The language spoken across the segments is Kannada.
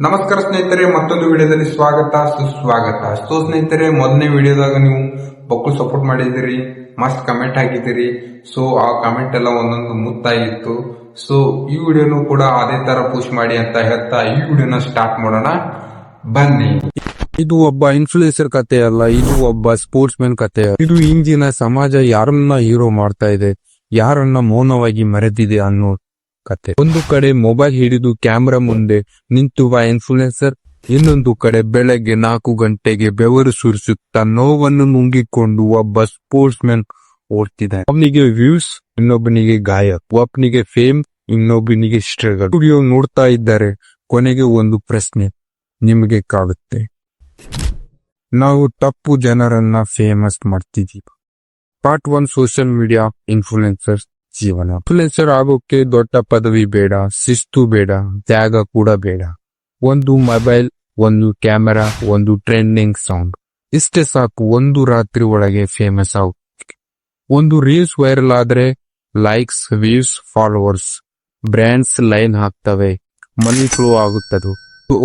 ನಮಸ್ಕಾರ ಸ್ನೇಹಿತರೆ, ಮತ್ತೊಂದು ವಿಡಿಯೋದಲ್ಲಿ ಸ್ವಾಗತ ಸುಸ್ವಾಗತ. ಸ್ನೇಹಿತರೆ, ಮೊದಲನೇ ವಿಡಿಯೋದಾಗ ನೀವು ಬಕ್ಕಳು ಸಪೋರ್ಟ್ ಮಾಡಿದಿರಿ, ಮಸ್ತ್ ಕಮೆಂಟ್ ಹಾಕಿದಿರಿ. ಆ ಕಮೆಂಟ್ ಎಲ್ಲ ಒಂದೊಂದು ಮುತ್ತಾಗಿತ್ತು. ಈ ವಿಡಿಯೋನು ಕೂಡ ಅದೇ ತರ ಪುಷ್ ಮಾಡಿ ಅಂತ ಹೇಳ್ತಾ ಈ ವಿಡಿಯೋನ ಸ್ಟಾರ್ಟ್ ಮಾಡೋಣ, ಬನ್ನಿ. ಇದು ಒಬ್ಬ ಇನ್ಫ್ಲೂಯೆನ್ಸರ್ ಕತೆ ಅಲ್ಲ, ಇದು ಒಬ್ಬ ಸ್ಪೋರ್ಟ್ಸ್ ಮ್ಯಾನ್ ಕತೆ. ಇದು ಇಂದಿನ ಸಮಾಜ ಯಾರನ್ನ ಹೀರೋ ಮಾಡ್ತಾ ಇದೆ, ಯಾರನ್ನ ಮೌನವಾಗಿ ಮರೆತಿದೆ ಅನ್ನೋ ಕತೆ. ಒಂದು ಕಡೆ ಮೊಬೈಲ್ ಹಿಡಿದು ಕ್ಯಾಮ್ರಾ ಮುಂದೆ ನಿಂತುವ ಇನ್ಫ್ಲೂಯೆನ್ಸರ್, ಇನ್ನೊಂದು ಕಡೆ ಬೆಳಗ್ಗೆ 4 ಗಂಟೆಗೆ ಬೆವರು ಸುರಿಸುತ್ತಾ ನೋವನ್ನು ನುಂಗಿಕೊಂಡು ಒಬ್ಬ ಸ್ಪೋರ್ಟ್ಸ್ ಮ್ಯಾನ್ ಓಡ್ತಿದ್ದಾನೆ. ಒಬ್ಬನಿಗೆ ವ್ಯೂಸ್, ಇನ್ನೊಬ್ಬನಿಗೆ ಗಾಯ, ಒಬ್ಬನಿಗೆ ಫೇಮ್, ಇನ್ನೊಬ್ಬನಿಗೆ ಸ್ಟ್ರಗಲ್. ವಿಡಿಯೋ ನೋಡ್ತಾ ಇದ್ದಾರೆ. ಕೊನೆಗೆ ಒಂದು ಪ್ರಶ್ನೆ ನಿಮಗೆ ಕಾಡುತ್ತೆ: ನಾವು ತಪ್ಪು ಜನರನ್ನ ಫೇಮಸ್ ಮಾಡ್ತಿದೀವಿ. ಪಾರ್ಟ್ 1: ಸೋಷಿಯಲ್ ಮೀಡಿಯಾ ಇನ್ಫ್ಲೂಯೆನ್ಸರ್ ಜೀವನ. ಇನ್ಫ್ಲೂಯೆನ್ಸರ್ ಆಗೋಕೆ ದೊಡ್ಡ ಪದವಿ ಬೇಡ, ಶಿಸ್ತು ಬೇಡ, ತ್ಯಾಗ ಕೂಡ ಬೇಡ. ಒಂದು ಮೊಬೈಲ್, ಒಂದು ಕ್ಯಾಮೆರಾ, ಒಂದು ಟ್ರೆಂಡಿಂಗ್ ಸಾಂಗ್, ಇಷ್ಟೇ ಸಾಕು ಒಂದು ರಾತ್ರಿ ಒಳಗೆ ಫೇಮಸ್ ಆಗೋಕೆ. ಒಂದು ರೀಲ್ಸ್ ವೈರಲ್ ಆದ್ರೆ likes, views, followers, brands line ಹಾಕ್ತವೆ, ಮನಿ ಫ್ಲೋ ಆಗುತ್ತದೆ.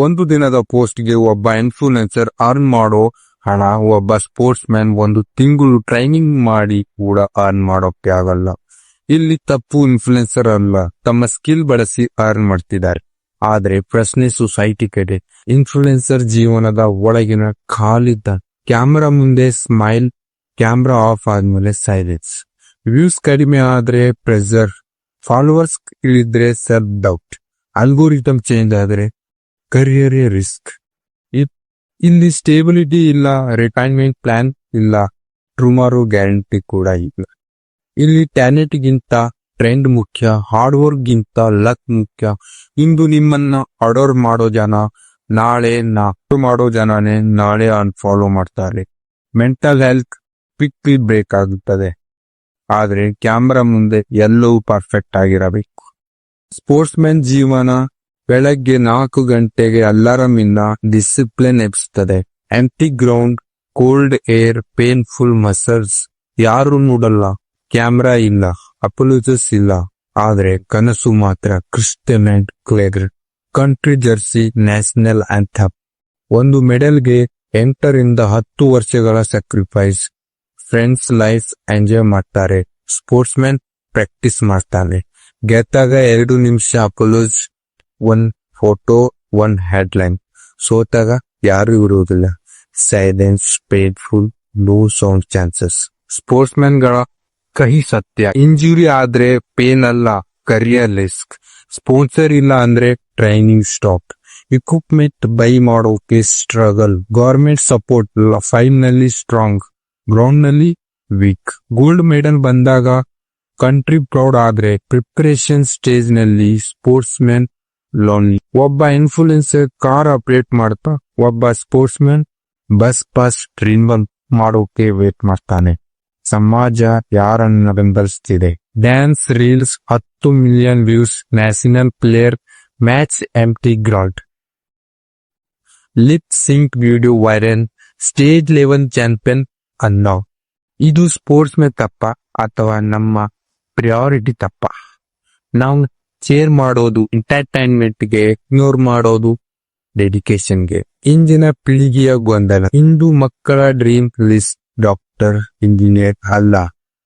ಒಂದು ದಿನದ ಪೋಸ್ಟ್ಗೆ ಒಬ್ಬ ಇನ್ಫ್ಲೂಯೆನ್ಸರ್ ಅರ್ನ್ ಮಾಡೋ ಹಣ ಒಬ್ಬ ಸ್ಪೋರ್ಟ್ಸ್ ಮ್ಯಾನ್ 1 ತಿಂಗಳು ಟ್ರೈನಿಂಗ್ ಮಾಡಿ ಕೂಡ ಅರ್ನ್ ಮಾಡೋಕೆ ಆಗಲ್ಲ. ಇಲ್ಲಿ ತಪ್ಪು ಇನ್ಫ್ಲೂಯೆನ್ಸರ್ ಅಲ್ಲ, ತಮ್ಮ ಸ್ಕಿಲ್ ಬಳಸಿ ಅರ್ನ್ ಮಾಡ್ತಿದ್ದಾರೆ. ಆದ್ರೆ ಪ್ರಶ್ನೆ ಸೊಸೈಟಿ ಕಡೆ. ಇನ್ಫ್ಲೂಯೆನ್ಸರ್ ಜೀವನದ ಒಳಗಿನ ಖಾಲಿದ್ದ. ಕ್ಯಾಮ್ರಾ ಮುಂದೆ ಸ್ಮೈಲ್, ಕ್ಯಾಮ್ರಾ ಆಫ್ ಆದ್ಮೇಲೆ ಸೈಲೆನ್ಸ್. ವ್ಯೂಸ್ ಕಡಿಮೆ ಆದ್ರೆ ಪ್ರೆಷರ್, ಫಾಲೋವರ್ಸ್ ಇಳಿದ್ರೆ ಸೆಲ್ಫ್ ಡೌಟ್, ಅಲ್ಗೋರಿಥಮ್ ಚೇಂಜ್ ಆದ್ರೆ ಕರಿಯರ್ ರಿಸ್ಕ್. ಇಲ್ಲಿ ಸ್ಟೇಬಿಲಿಟಿ ಇಲ್ಲ, ರಿಟೈರ್ಮೆಂಟ್ ಪ್ಲಾನ್ ಇಲ್ಲ, ಟುಮಾರೋ ಗ್ಯಾರಂಟಿ ಕೂಡ ಇಲ್ಲ. ಇಲ್ಲಿ ಟ್ಯಾಲೆಂಟ್ ಗಿಂತ ಟ್ರೆಂಡ್ ಮುಖ್ಯ, ಹಾರ್ಡ್ ವರ್ಕ್ ಗಿಂತ ಲಕ್ ಮುಖ್ಯ. ಇಂದು ನಿಮ್ಮನ್ನ ಆರ್ಡರ್ ಮಾಡೋ ಜನ ನಾಳೆ ಮಾಡೋ ಜನನೇ ನಾಳೆ ಅನ್ಫಾಲೋ ಮಾಡ್ತಾರೆ. ಮೆಂಟಲ್ ಹೆಲ್ತ್ ಕ್ವಿಕ್ಲಿ ಬ್ರೇಕ್ ಆಗುತ್ತದೆ. ಆದ್ರೆ ಕ್ಯಾಮ್ರಾ ಮುಂದೆ ಎಲ್ಲವೂ ಪರ್ಫೆಕ್ಟ್ ಆಗಿರಬೇಕು. ಸ್ಪೋರ್ಟ್ಸ್ ಮ್ಯಾನ್ ಜೀವನ ಬೆಳಗ್ಗೆ 4 ಗಂಟೆಗೆ ಅಲಾರಂ ಇಂದ ಡಿಸಿಪ್ಲಿನ್ ಎಬ್ಬಿಸುತ್ತದೆ. Empty ground, cold air, painful muscles. ಯಾರು ನೋಡಲ್ಲ, ಕ್ಯಾಮ್ರಾ ಇಲ್ಲ, ಅಪೋಲಜಿಸ್ ಇಲ್ಲ, ಆದ್ರೆ ಕನಸು ಮಾತ್ರ ಕ್ರಿಸ್ಟಿಯನ್ ಅಂಡ್ ಕ್ಲೇಗರ್. Country jersey, national anthem. ಒಂದು ಮೆಡಲ್ಗೆ 8 ರಿಂದ 10 ವರ್ಷಗಳ ಸ್ಯಾಕ್ರಿಫೈಸ್. ಫ್ರೆಂಡ್ಸ್ ಲೈಫ್ ಎಂಜಾಯ್ ಮಾಡ್ತಾರೆ, ಸ್ಪೋರ್ಟ್ಸ್ ಮ್ಯಾನ್ ಪ್ರಾಕ್ಟೀಸ್ ಮಾಡ್ತಾನೆ. ಗೆದ್ದಾಗ 2 ನಿಮಿಷ ಅಪೋಲಜ್, 1 ಫೋಟೋ, 1 ಹೆಡ್ಲೈನ್. ಸೋತಾಗ ಯಾರು ಇರುವುದಿಲ್ಲ, silence, painful, no sound chances. Sportsman ಗಳ ಕಹಿ ಸತ್ಯ: ಇಂಜುರಿ ಆದ್ರೆ ಪೇನ್ ಅಲ್ಲ, ಕರಿಯರ್ ರಿಸ್ಕ್. ಸ್ಪಾನ್ಸರ್ ಇಲ್ಲ ಅಂದ್ರೆ ಟ್ರೈನಿಂಗ್ ಸ್ಟಾಪ್. ಇಕ್ವಿಪ್ಮೆಂಟ್ ಬೈ ಮಾಡೋಕೆ ಸ್ಟ್ರಗಲ್. ಗವರ್ಮೆಂಟ್ ಸಪೋರ್ಟ್ ಇಲ್ಲ, ಫೈನಲಿ ಸ್ಟ್ರಾಂಗ್, ಗ್ರೌಂಡ್ ನಲ್ಲಿ ವೀಕ್. ಗೋಲ್ಡ್ ಮೆಡಲ್ ಬಂದಾಗ ಕಂಟ್ರಿ ಪ್ರೌಡ್ ಆದ್ರೆ ಪ್ರಿಪರೇಷನ್ ಸ್ಟೇಜ್ ನಲ್ಲಿ ಸ್ಪೋರ್ಟ್ಸ್ ಮ್ಯಾನ್ ಲೋನ್ಲಿ. ಒಬ್ಬ ಇನ್ಫ್ಲೂಯೆನ್ಸರ್ ಕಾರ್ ಅಪ್ಡೇಟ್ ಮಾಡ್ತಾ, ಒಬ್ಬ sports man bus pass renewal ಮಾಡೋಕೆ ವೇಟ್ ಮಾಡ್ತಾನೆ. ಸಮಾಜ ಯಾರನ್ನ ಬೆಂಬಲಿಸ್ತಿದೆ? Dance reels 10 million views, national player match empty ground. Lip sync video viral, stage level champion ಅನ್ನೋ. ಇದು ಸ್ಪೋರ್ಟ್ಸ್ ಮ್ಯಾನ್ ತಪ್ಪ ಅಥವಾ ನಮ್ಮ ಪ್ರಿಯಾರಿಟಿ ತಪ್ಪ? ನಾವು ಶೇರ್ ಮಾಡೋದು ಎಂಟರ್ಟೈನ್ಮೆಂಟ್ಗೆ, ಇಗ್ನೋರ್ ಮಾಡೋದು ಡೆಡಿಕೇಶನ್ಗೆ. ಇಂದಿನ ಪೀಳಿಗೆಯ ಗೊಂದಲ. ಇಂದು ಮಕ್ಕಳ ಡ್ರೀಮ್ ಲಿಸ್ಟ್ ಡಾಕ್ಟರ್, ಇಂಜಿನಿಯರ್ ಅಲ್ಲ,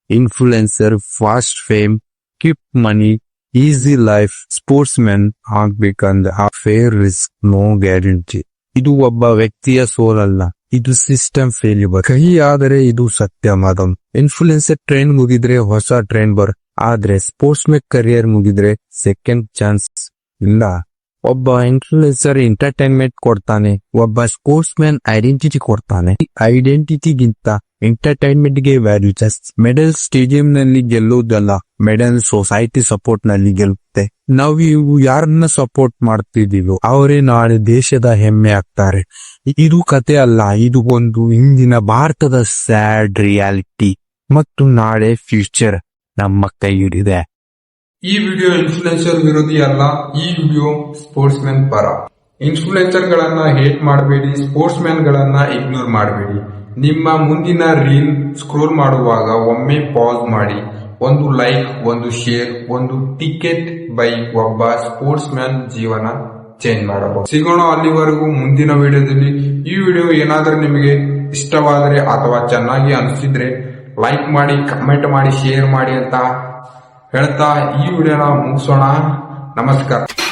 ಇನ್ಫ್ಲೂಯೆನ್ಸರ್, ಫಾಸ್ಟ್ ಫೇಮ್, ಕ್ವಿಕ್ ಮನಿ, ಈಸಿ ಲೈಫ್. ಸ್ಪೋರ್ಟ್ಸ್ ಮ್ಯಾನ್ ಆಗ್ಬೇಕಂದ್ರೆ ಆ ಫೇರ್ ರಿಸ್ಕ್, ನೋ ಗ್ಯಾರಂಟಿ. ಇದು ಒಬ್ಬ ವ್ಯಕ್ತಿಯ ಸೋಲ್ ಅಲ್ಲ, ಇದು ಸಿಸ್ಟಮ್ ಫೇಲ್ಯೂರ್. ಕಹಿ ಆದರೆ ಇದು ಸತ್ಯ ಮಾದಂ. ಇನ್ಫ್ಲೂಯೆನ್ಸರ್ ಟ್ರೆಂಡ್ ಮುಗಿದ್ರೆ ಹೊಸ ಟ್ರೆಂಡ್ ಆದ್ರೆ ಸ್ಪೋರ್ಟ್ಸ್ ಮ್ಯಾನ್ ಕರಿಯರ್ ಮುಗಿದ್ರೆ ಸೆಕೆಂಡ್ ಚಾನ್ಸ್ ಇಲ್ಲ. ಒಬ್ಬ ಇನ್ಫ್ಲೂಯೆನ್ಸರ್ ಎಂಟರ್ಟೈನ್ಮೆಂಟ್ ಕೊಡ್ತಾನೆ, ಒಬ್ಬ ಸ್ಪೋರ್ಟ್ಸ್ ಮ್ಯಾನ್ ಐಡೆಂಟಿಟಿ ಕೊಡ್ತಾನೆ. ಐಡೆಂಟಿಟಿಗಿಂತ ಎಂಟರ್ಟೈನ್ಮೆಂಟ್ ಗೆ ವ್ಯಾಲ್ಯೂ ಜಾಸ್ತಿ. ಮೆಡಲ್ ಸ್ಟೇಡಿಯಂ ನಲ್ಲಿ ಗೆಲ್ಲುವುದಲ್ಲ, ಮೆಡಲ್ ಸೊಸೈಟಿ ಸಪೋರ್ಟ್ ನಲ್ಲಿ ಗೆಲ್ಲುತ್ತೆ. ನಾವು ಯಾರನ್ನ ಸಪೋರ್ಟ್ ಮಾಡ್ತಿದೀವೋ ಅವರೇ ನಾಳೆ ದೇಶದ ಹೆಮ್ಮೆ ಆಗ್ತಾರೆ. ಇದು ಕತೆ ಅಲ್ಲ, ಇದು ಒಂದು ಇಂದಿನ ಭಾರತದ ಸ್ಯಾಡ್ ರಿಯಾಲಿಟಿ. ಮತ್ತು ನಾಳೆ ಫ್ಯೂಚರ್ ನಮ್ಮ ಕೈ ಹಿಡಿದೆ. ಈ ವಿಡಿಯೋ ಇನ್ಫ್ಲೂಯೆನ್ಸರ್ ವಿರೋಧಿ ಅಲ್ಲ, ಈ ವಿಡಿಯೋ ಸ್ಪೋರ್ಟ್ಸ್ ಮ್ಯಾನ್ ಪರ. ಇನ್ಫ್ಲೂಯೆನ್ಸರ್ ಗಳನ್ನ ಹೇಟ್ ಮಾಡಬೇಡಿ, ಸ್ಪೋರ್ಟ್ಸ್ ಮ್ಯಾನ್ ಗಳನ್ನ ಇಗ್ನೋರ್ ಮಾಡಬೇಡಿ. ನಿಮ್ಮ ಮುಂದಿನ ರೀಲ್ ಸ್ಕ್ರೋಲ್ ಮಾಡುವಾಗ ಒಮ್ಮೆ ಪಾಸ್ ಮಾಡಿ, ಒಂದು ಲೈಕ್, ಒಂದು ಶೇರ್, ಒಂದು ಟಿಕೆಟ್ ಬೈ ಒಬ್ಬ ಸ್ಪೋರ್ಟ್ಸ್ ಮ್ಯಾನ್ ಜೀವನ ಚೇಂಜ್ ಮಾಡಬಹುದು. ಸಿಗೋಣ ಅಲ್ಲಿವರೆಗೂ ಮುಂದಿನ ವಿಡಿಯೋದಲ್ಲಿ. ಈ ವಿಡಿಯೋ ಏನಾದ್ರೂ ನಿಮಗೆ ಇಷ್ಟವಾದರೆ ಅಥವಾ ಚೆನ್ನಾಗಿ ಅನಿಸಿದ್ರೆ ಲೈಕ್ ಮಾಡಿ, ಕಮೆಂಟ್ ಮಾಡಿ, ಶೇರ್ ಮಾಡಿ ಅಂತ ಹೇಳ್ತಾ ಈ ವಿಡಿಯೋನ ಮುಗಿಸೋಣ. ನಮಸ್ಕಾರ.